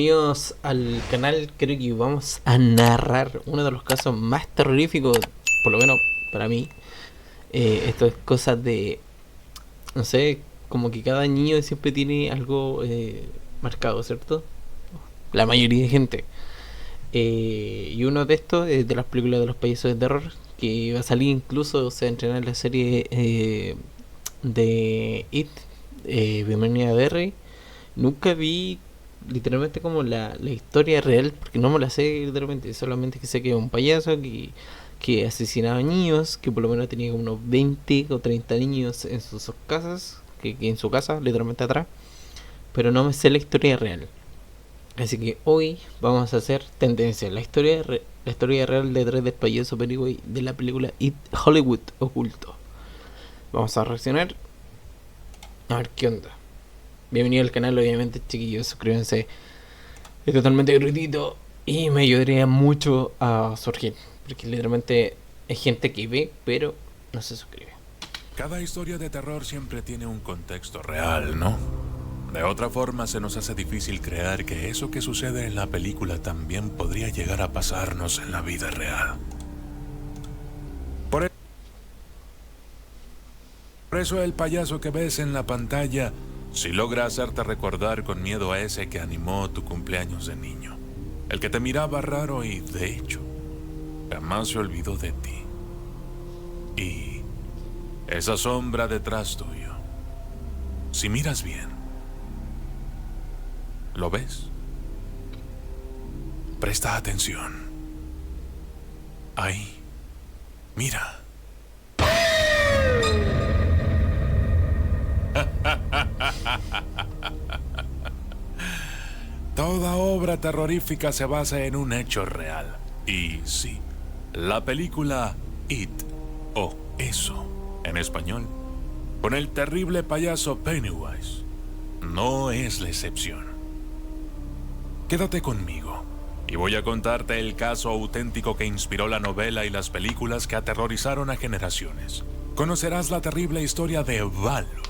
Bienvenidos al canal. Creo que vamos a narrar uno de los casos más terroríficos, por lo menos para mí. Esto es cosas de, no sé, como que cada niño siempre tiene algo marcado, ¿cierto? La mayoría de gente. Y uno de estos es de las películas de los payasos de terror, que va a salir incluso, se va a entrenar la serie de It, Bienvenida a Derry. Nunca vi literalmente como la historia real, porque no me la sé literalmente, solamente que sé que es un payaso que asesinaba niños, que por lo menos tenía como unos 20 o 30 niños en sus casas, que en su casa, literalmente atrás, pero no me sé la historia real. Así que hoy vamos a hacer tendencia, la historia real detrás del payaso Pennywise de la película It Hollywood Oculto. Vamos a reaccionar, a ver qué onda. Bienvenido al canal, obviamente, chiquillos, suscríbanse. Es totalmente gratuito y me ayudaría mucho a surgir, porque literalmente es gente que ve, pero no se suscribe. Cada historia de terror siempre tiene un contexto real, ¿no? De otra forma, se nos hace difícil creer que eso que sucede en la película también podría llegar a pasarnos en la vida real. Por eso el payaso que ves en la pantalla sí logra hacerte recordar con miedo a ese que animó tu cumpleaños de niño. El que te miraba raro y, de hecho, jamás se olvidó de ti. Y esa sombra detrás tuyo. Si miras bien, ¿lo ves? Presta atención. Ahí. Mira. Toda obra terrorífica se basa en un hecho real. Y sí, la película It, o Eso, en español, con el terrible payaso Pennywise, no es la excepción. Quédate conmigo y voy a contarte el caso auténtico que inspiró la novela y las películas que aterrorizaron a generaciones. Conocerás la terrible historia de Valo,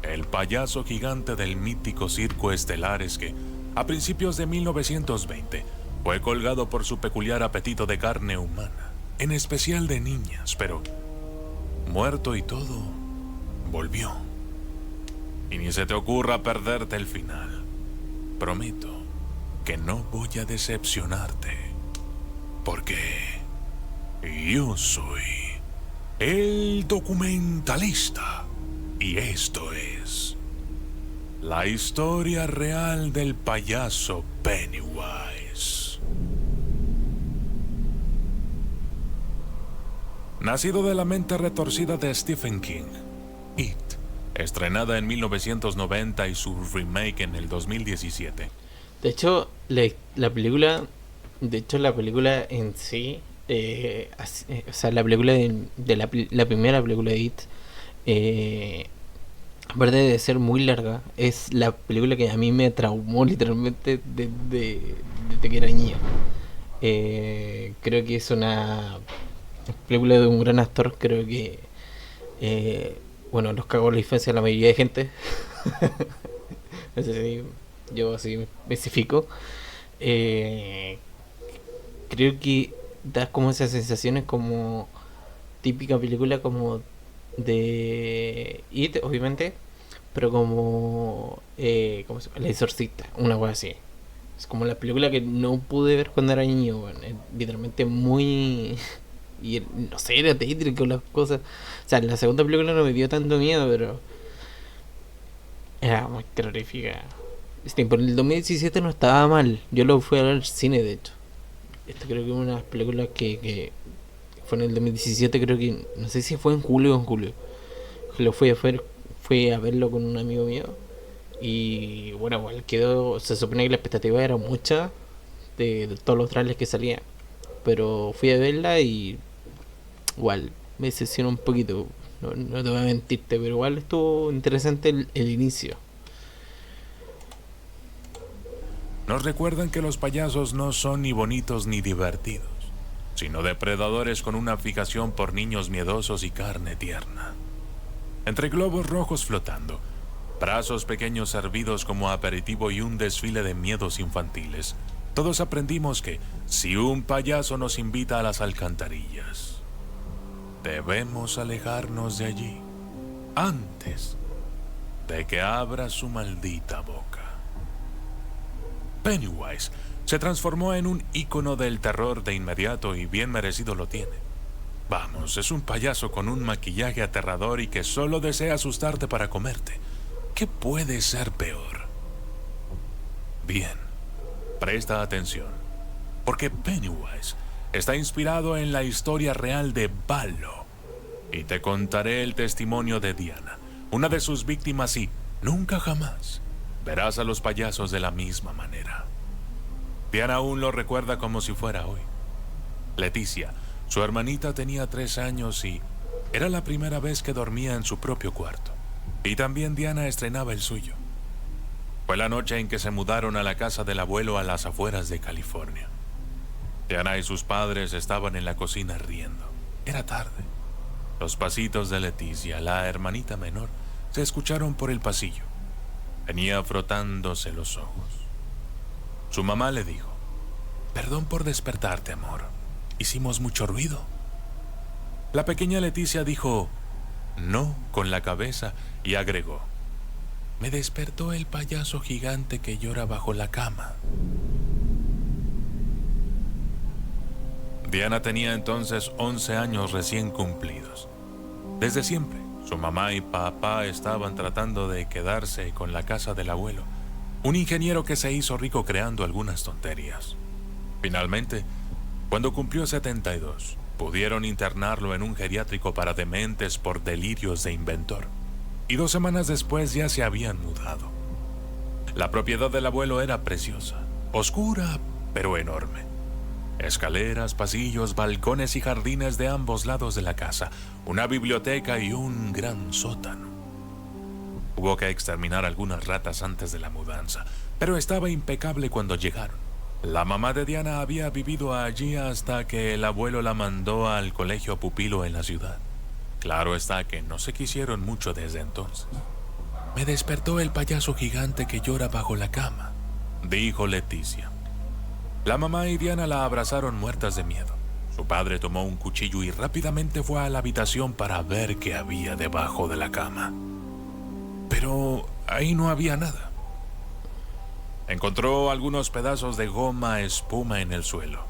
el payaso gigante del mítico circo Estelares que, a principios de 1920, fue colgado por su peculiar apetito de carne humana, en especial de niñas, pero, muerto y todo, volvió. Y ni se te ocurra perderte el final. Prometo que no voy a decepcionarte, porque yo soy el documentalista, y esto es la historia real del payaso Pennywise. Nacido de la mente retorcida de Stephen King, It, estrenada en 1990 y su remake en el 2017. De hecho, la película, la película en sí, o sea, la película la primera película de It, aparte de ser muy larga, es la película que a mí me traumó literalmente desde que era niño. Creo que es una película de un gran actor, creo que, bueno, los cagó la infancia de la mayoría de gente. No sé si yo así me especifico. Eh, Creo que da como esas sensaciones como típica película como de It, obviamente, pero como ¿cómo se llama? El Exorcista, una cosa así. Es como la película que no pude ver cuando era niño, bueno, es literalmente muy y no sé, era tétrico las cosas. O sea, la segunda película no me dio tanto miedo, pero era muy terrorífica. Por el 2017 no estaba mal. Yo lo fui a ver al cine, de hecho. Esto creo que es una película que fue en el 2017, creo que, no sé si fue en julio o en julio. Lo fui a verlo con un amigo mío. Y bueno, igual quedó, se supone que la expectativa era mucha de todos los trailers que salían. Pero fui a verla y igual me decepcionó un poquito. No te voy a mentirte, pero igual estuvo interesante el inicio. Nos recuerdan que los payasos no son ni bonitos ni divertidos, sino depredadores con una fijación por niños miedosos y carne tierna. Entre globos rojos flotando, brazos pequeños servidos como aperitivo y un desfile de miedos infantiles. Todos aprendimos que si un payaso nos invita a las alcantarillas, debemos alejarnos de allí antes de que abra su maldita boca. Pennywise se transformó en un ícono del terror de inmediato y bien merecido lo tiene. Vamos, es un payaso con un maquillaje aterrador y que solo desea asustarte para comerte. ¿Qué puede ser peor? Bien, presta atención, porque Pennywise está inspirado en la historia real de Ballo. Y te contaré el testimonio de Diana, una de sus víctimas, y nunca jamás verás a los payasos de la misma manera. Diana aún lo recuerda como si fuera hoy. Leticia, su hermanita, tenía 3 años y era la primera vez que dormía en su propio cuarto. Y también Diana estrenaba el suyo. Fue la noche en que se mudaron a la casa del abuelo a las afueras de California. Diana y sus padres estaban en la cocina riendo. Era tarde. Los pasitos de Leticia, la hermanita menor, se escucharon por el pasillo. Venía frotándose los ojos. Su mamá le dijo: «Perdón por despertarte, amor. Hicimos mucho ruido». La pequeña Leticia dijo «no» con la cabeza y agregó: «Me despertó el payaso gigante que llora bajo la cama». Diana tenía entonces 11 años recién cumplidos. Desde siempre, su mamá y papá estaban tratando de quedarse con la casa del abuelo, un ingeniero que se hizo rico creando algunas tonterías. Finalmente, cuando cumplió 72, pudieron internarlo en un geriátrico para dementes por delirios de inventor. Y 2 semanas después ya se habían mudado. La propiedad del abuelo era preciosa, oscura pero enorme. Escaleras, pasillos, balcones y jardines de ambos lados de la casa, una biblioteca y un gran sótano. Hubo que exterminar algunas ratas antes de la mudanza, pero estaba impecable cuando llegaron. La mamá de Diana había vivido allí hasta que el abuelo la mandó al colegio pupilo en la ciudad. Claro está que no se quisieron mucho desde entonces. «Me despertó el payaso gigante que llora bajo la cama», dijo Leticia. La mamá y Diana la abrazaron muertas de miedo. Su padre tomó un cuchillo y rápidamente fue a la habitación para ver qué había debajo de la cama. Pero ahí no había nada. Encontró algunos pedazos de goma espuma en el suelo.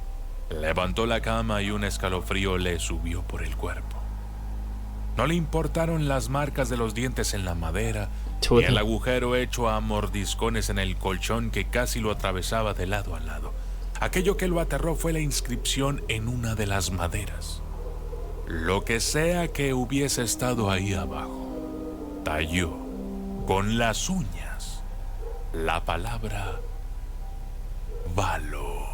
Levantó la cama y un escalofrío le subió por el cuerpo. No le importaron las marcas de los dientes en la madera y el agujero hecho a mordiscones en el colchón que casi lo atravesaba de lado a lado. Aquello que lo aterró fue la inscripción en una de las maderas. Lo que sea que hubiese estado ahí abajo, talló con las uñas la palabra Ballo.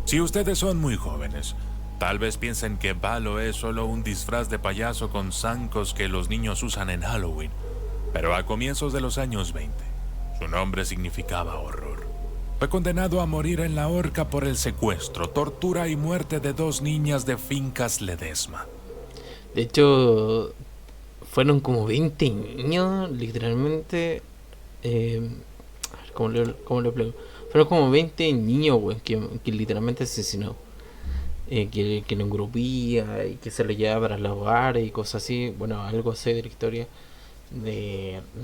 Si ustedes son muy jóvenes, tal vez piensen que Ballo es solo un disfraz de payaso con zancos que los niños usan en Halloween, pero a comienzos de los años 20, su nombre significaba horror. Fue condenado a morir en la horca por el secuestro, tortura y muerte de 2 niñas de Fincas Ledesma. De hecho, fueron como 20 niños, literalmente. A ver, ¿cómo lo explico? Fueron como 20 niños, güey, que literalmente asesinó. Que lo engrupía y que se lo llevaba para los hogares y cosas así. Bueno, algo así de la historia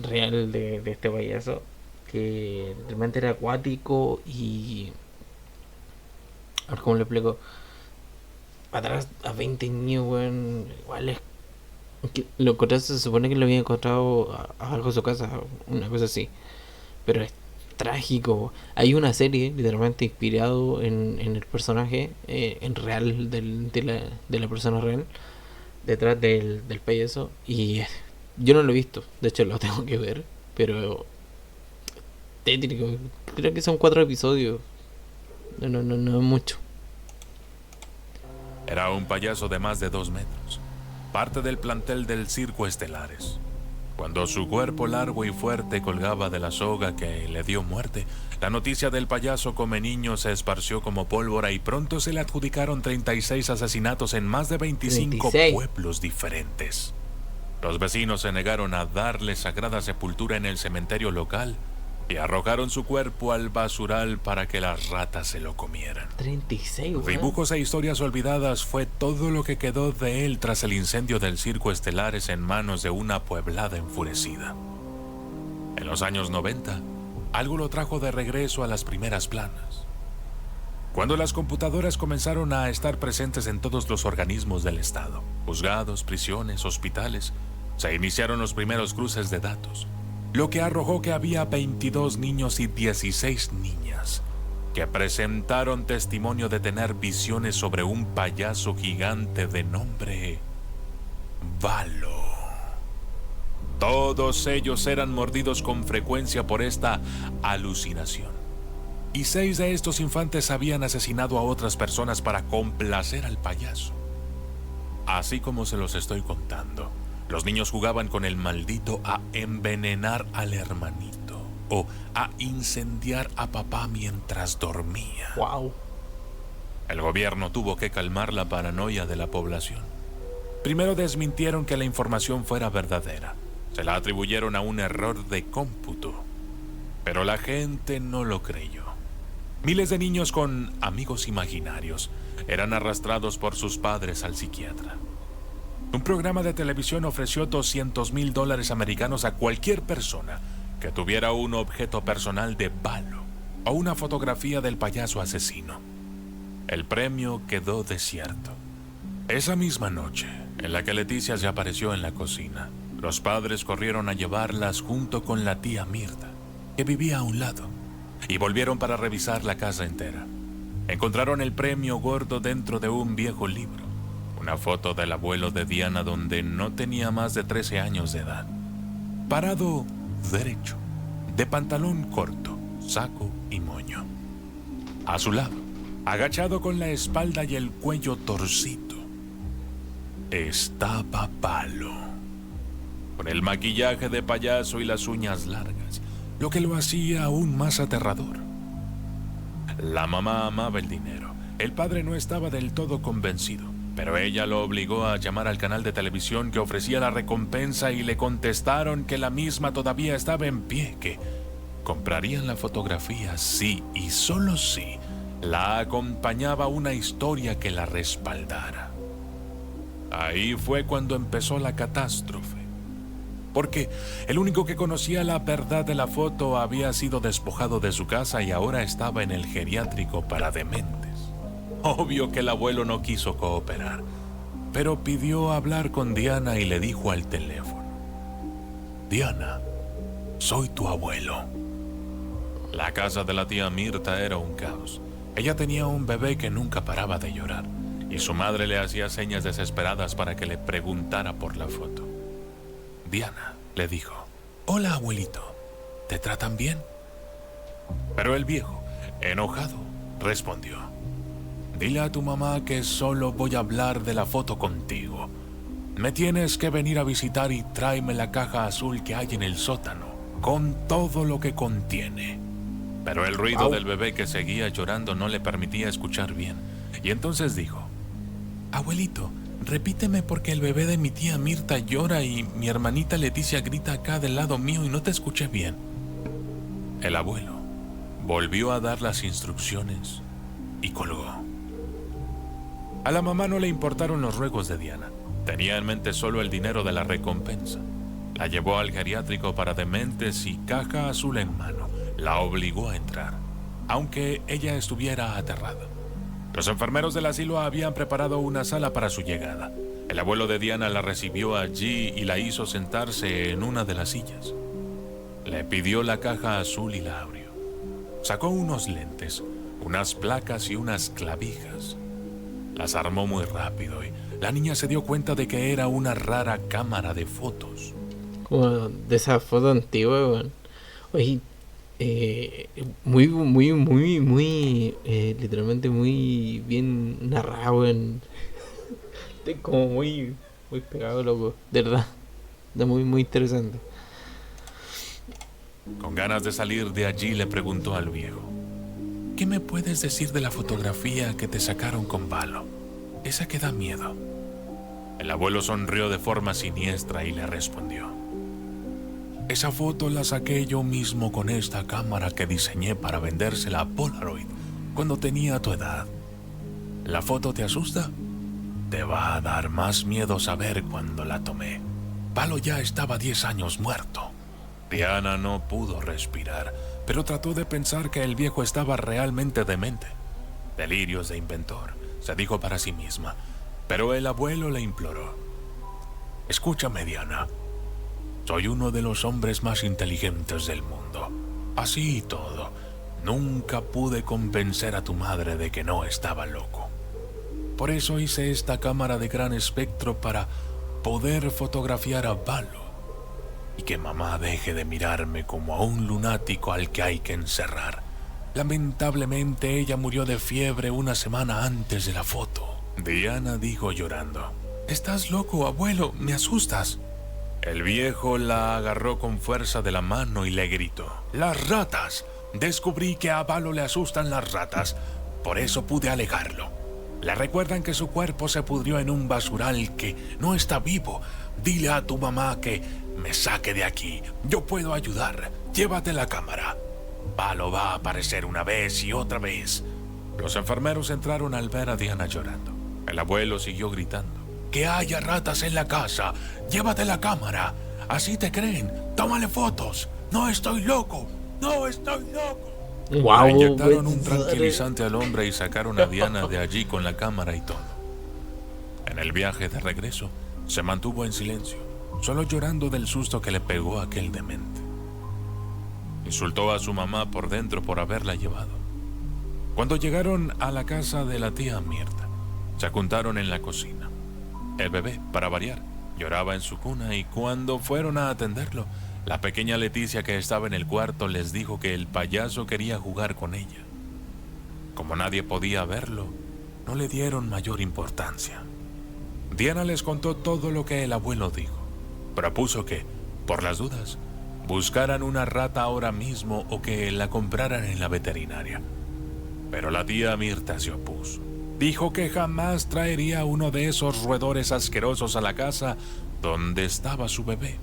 real de este payaso, que realmente era acuático y... A ver, ¿cómo le explico? Atrás a 20 niños, weón, igual es... que lo encontraste, se supone que lo había encontrado abajo de su casa, una cosa así. Pero es trágico. Hay una serie literalmente inspirado en el personaje, en real, de la persona real, detrás del payaso. Y yo no lo he visto, de hecho lo tengo que ver, pero tétrico. Creo que son 4 episodios. No es mucho. Era un payaso de más de 2 metros, parte del plantel del Circo Estelares. Cuando su cuerpo largo y fuerte colgaba de la soga que le dio muerte, la noticia del payaso come niños se esparció como pólvora y pronto se le adjudicaron 36 asesinatos en más de 25 36 pueblos diferentes. Los vecinos se negaron a darle sagrada sepultura en el cementerio local y arrojaron su cuerpo al basural para que las ratas se lo comieran. 36, weón. Dibujos e historias olvidadas fue todo lo que quedó de él tras el incendio del Circo Estelares en manos de una pueblada enfurecida. En los años 90, algo lo trajo de regreso a las primeras planas. Cuando las computadoras comenzaron a estar presentes en todos los organismos del Estado, juzgados, prisiones, hospitales, se iniciaron los primeros cruces de datos, lo que arrojó que había 22 niños y 16 niñas que presentaron testimonio de tener visiones sobre un payaso gigante de nombre Valo. Todos ellos eran mordidos con frecuencia por esta alucinación. Y 6 de estos infantes habían asesinado a otras personas para complacer al payaso. Así como se los estoy contando, los niños jugaban con el maldito a envenenar al hermanito o a incendiar a papá mientras dormía. Wow. El gobierno tuvo que calmar la paranoia de la población. Primero desmintieron que la información fuera verdadera. Se la atribuyeron a un error de cómputo. Pero la gente no lo creyó. Miles de niños con amigos imaginarios eran arrastrados por sus padres al psiquiatra. Un programa de televisión ofreció $200,000 americanos a cualquier persona que tuviera un objeto personal de Valo o una fotografía del payaso asesino. El premio quedó desierto. Esa misma noche, en la que Leticia se apareció en la cocina, los padres corrieron a llevarlas junto con la tía Mirta, que vivía a un lado, y volvieron para revisar la casa entera. Encontraron el premio gordo dentro de un viejo libro. Una foto del abuelo de Diana donde no tenía más de 13 años de edad. Parado derecho, de pantalón corto, saco y moño. A su lado, agachado con la espalda y el cuello torcido, estaba Valo, con el maquillaje de payaso y las uñas largas, lo que lo hacía aún más aterrador. La mamá amaba el dinero. El padre no estaba del todo convencido, pero ella lo obligó a llamar al canal de televisión que ofrecía la recompensa y le contestaron que la misma todavía estaba en pie, que comprarían la fotografía si y solo si la acompañaba una historia que la respaldara. Ahí fue cuando empezó la catástrofe, porque el único que conocía la verdad de la foto había sido despojado de su casa y ahora estaba en el geriátrico para dementes. Obvio que el abuelo no quiso cooperar, pero pidió hablar con Diana y le dijo al teléfono: Diana, soy tu abuelo. La casa de la tía Mirta era un caos. Ella tenía un bebé que nunca paraba de llorar, y su madre le hacía señas desesperadas para que le preguntara por la foto. Diana le dijo: hola, abuelito, ¿te tratan bien? Pero el viejo, enojado, respondió: dile a tu mamá que solo voy a hablar de la foto contigo. Me tienes que venir a visitar y tráeme la caja azul que hay en el sótano, con todo lo que contiene. Pero el ruido del bebé que seguía llorando no le permitía escuchar bien, y entonces dijo: abuelito, repíteme porque el bebé de mi tía Mirta llora y mi hermanita Leticia grita acá del lado mío y no te escuché bien. El abuelo volvió a dar las instrucciones y colgó. A la mamá no le importaron los ruegos de Diana. Tenía en mente solo el dinero de la recompensa. La llevó al geriátrico para dementes y, caja azul en mano, la obligó a entrar, aunque ella estuviera aterrada. Los enfermeros del asilo habían preparado una sala para su llegada. El abuelo de Diana la recibió allí y la hizo sentarse en una de las sillas. Le pidió la caja azul y la abrió. Sacó unos lentes, unas placas y unas clavijas. Las armó muy rápido y la niña se dio cuenta de que era una rara cámara de fotos. Como de esa foto antigua, weón. Oye, literalmente muy bien narrado, weón. Estoy como muy pegado, loco. De verdad. Está muy interesante. Con ganas de salir de allí, le preguntó al viejo: ¿qué me puedes decir de la fotografía que te sacaron con Valo? Esa que da miedo. El abuelo sonrió de forma siniestra y le respondió: esa foto la saqué yo mismo con esta cámara que diseñé para vendérsela a Polaroid cuando tenía tu edad. ¿La foto te asusta? Te va a dar más miedo saber cuándo la tomé. Palo ya estaba 10 años muerto. Diana no pudo respirar, pero trató de pensar que el viejo estaba realmente demente. Delirios de inventor, se dijo para sí misma, pero el abuelo le imploró: escúchame, Diana. Soy uno de los hombres más inteligentes del mundo. Así y todo, nunca pude convencer a tu madre de que no estaba loco. Por eso hice esta cámara de gran espectro para poder fotografiar a Valo y que mamá deje de mirarme como a un lunático al que hay que encerrar. Lamentablemente ella murió de fiebre una semana antes de la foto. Diana dijo llorando: estás loco, abuelo, me asustas. El viejo la agarró con fuerza de la mano y le gritó: ¡las ratas! Descubrí que a Valo le asustan las ratas, por eso pude alejarlo. Le recuerdan que su cuerpo se pudrió en un basural, que no está vivo. Dile a tu mamá que me saque de aquí. Yo puedo ayudar. Llévate la cámara. Valo va a aparecer una vez y otra vez. Los enfermeros entraron al ver a Diana llorando. El abuelo siguió gritando: que haya ratas en la casa. Llévate la cámara. Así te creen. Tómale fotos. No estoy loco. No estoy loco. Wow, Le inyectaron un tranquilizante al hombre y sacaron a Diana de allí con la cámara y todo. En el viaje de regreso, se mantuvo en silencio, solo llorando del susto que le pegó aquel demente. Insultó a su mamá por dentro por haberla llevado. Cuando llegaron a la casa de la tía Mirta, se juntaron en la cocina. El bebé, para variar, lloraba en su cuna y cuando fueron a atenderlo, la pequeña Leticia, que estaba en el cuarto, les dijo que el payaso quería jugar con ella. Como nadie podía verlo, no le dieron mayor importancia. Diana les contó todo lo que el abuelo dijo. Propuso que, por las dudas, buscaran una rata ahora mismo o que la compraran en la veterinaria. Pero la tía Mirta se opuso. Dijo que jamás traería uno de esos roedores asquerosos a la casa donde estaba su bebé.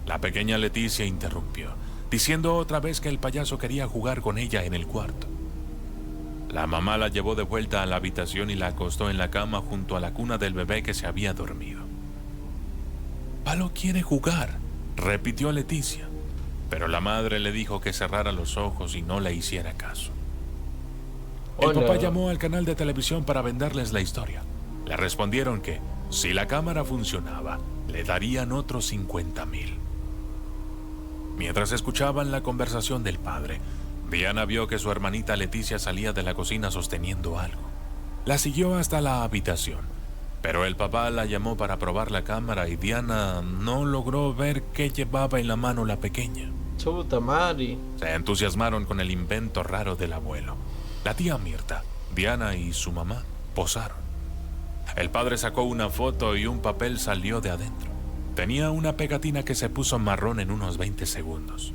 La pequeña Leticia interrumpió, diciendo otra vez que el payaso quería jugar con ella en el cuarto. La mamá la llevó de vuelta a la habitación y la acostó en la cama junto a la cuna del bebé que se había dormido. «Valo quiere jugar», repitió Leticia, pero la madre le dijo que cerrara los ojos y no le hiciera caso. El papá llamó al canal de televisión para venderles la historia. Le respondieron que, si la cámara funcionaba, le darían otros 50,000. Mientras escuchaban la conversación del padre, Diana vio que su hermanita Leticia salía de la cocina sosteniendo algo. La siguió hasta la habitación, pero el papá la llamó para probar la cámara y Diana no logró ver qué llevaba en la mano la pequeña. Chuta madre. Se entusiasmaron con el invento raro del abuelo. La tía Mirta, Diana y su mamá posaron. El padre sacó una foto y un papel salió de adentro. Tenía una pegatina que se puso marrón en unos 20 segundos.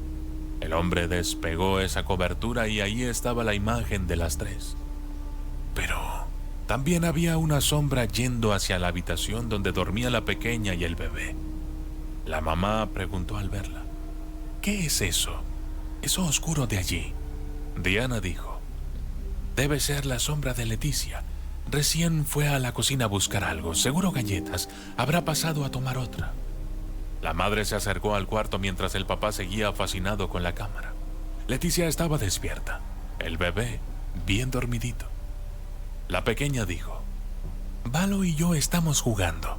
El hombre despegó esa cobertura y ahí estaba la imagen de las tres. Pero también había una sombra yendo hacia la habitación donde dormía la pequeña y el bebé. La mamá preguntó al verla: «¿Qué es eso? Eso oscuro de allí». Diana dijo: «Debe ser la sombra de Leticia. Recién fue a la cocina a buscar algo, seguro galletas. Habrá pasado a tomar otra». La madre se acercó al cuarto mientras el papá seguía fascinado con la cámara. Leticia estaba despierta, el bebé bien dormidito. La pequeña dijo: «Valo y yo estamos jugando».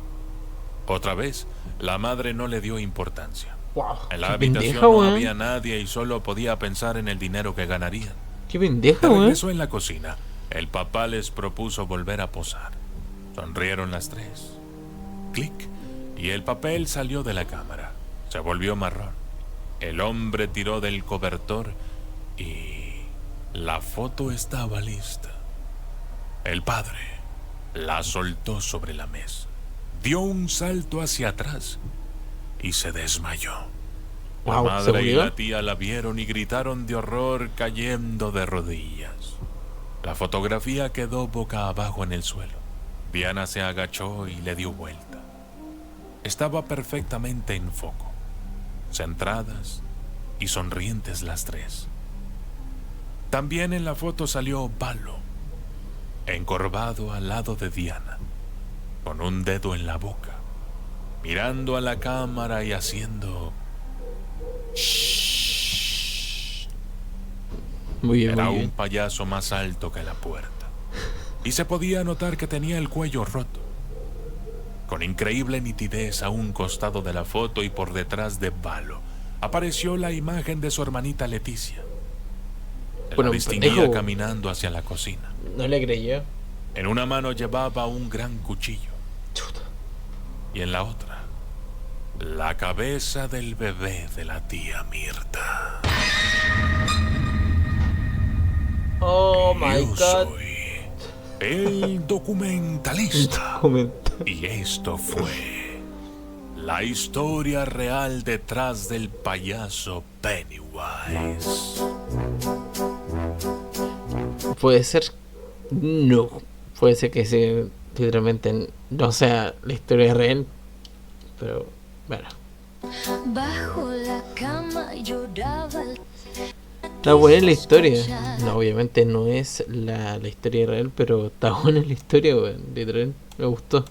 Otra vez, la madre no le dio importancia. Wow, En la qué habitación pendeja, no weón. había nadie y solo podía pensar en el dinero que ganarían. Qué pendeja, De weón. regreso en la cocina, el papá les propuso volver a posar. Sonrieron las tres. Clic, y el papel salió de la cámara. Se volvió marrón. El hombre tiró del cobertor y la foto estaba lista. El padre la soltó sobre la mesa, dio un salto hacia atrás y se desmayó. La Wow, ¿se madre y murió? la tía la vieron y gritaron de horror cayendo de rodillas. La fotografía quedó boca abajo en el suelo. Diana se agachó y le dio vuelta. Estaba perfectamente en foco, centradas y sonrientes las tres. También en la foto salió Valo, encorvado al lado de Diana, con un dedo en la boca, mirando a la cámara y haciendo... shhh. Muy bien, Era muy un bien. payaso más alto que la puerta, y se podía notar que tenía el cuello roto. Con increíble nitidez a un costado de la foto y por detrás de Valo apareció la imagen de su hermanita Leticia. Se la Bueno, distinguía pendejo. caminando hacia la cocina. No le creyó. En una mano llevaba un gran cuchillo Chuta. y en la otra la cabeza del bebé de la tía Mirta. Oh my Yo god. soy el documentalista. Comenta. Y esto fue la historia real detrás del payaso Pennywise. Puede ser. No. Puede ser que literalmente no sea la historia real. Pero bueno. Bajo la cama lloraba el... Está buena la historia. No, obviamente no es la historia real, pero está buena la historia, weón. Literal. Me gustó.